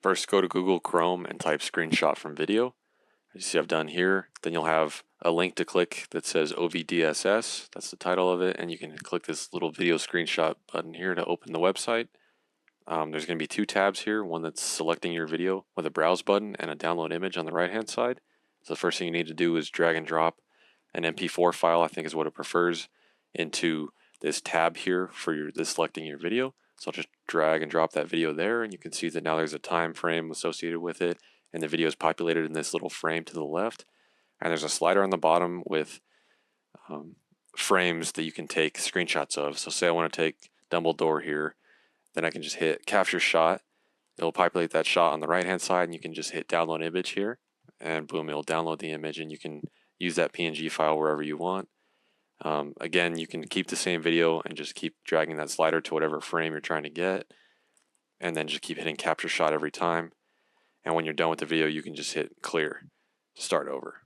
First, go to Google Chrome and type screenshot from video. As you see I've done here, then you'll have a link to click that says Ovdss. That's the title of it, and you can click this little video screenshot button here to open the website. There's going to be two tabs here, one that's selecting your video with a browse button and a download image on the right hand side. So the first thing you need to do is drag and drop an MP4 file, I think is what it prefers, into this tab here for this selecting your video. So I'll just drag and drop that video there, and you can see that now there's a time frame associated with it, and the video is populated in this little frame to the left. And there's a slider on the bottom with frames that you can take screenshots of. So say I want to take Dumbledore here, then I can just hit capture shot. It'll populate that shot on the right hand side, and you can just hit download image here, and boom, it'll download the image, and you can use that PNG file wherever you want. Again, you can keep the same video and just keep dragging that slider to whatever frame you're trying to get, and then just keep hitting capture shot every time. And when you're done with the video, you can just hit clear to start over.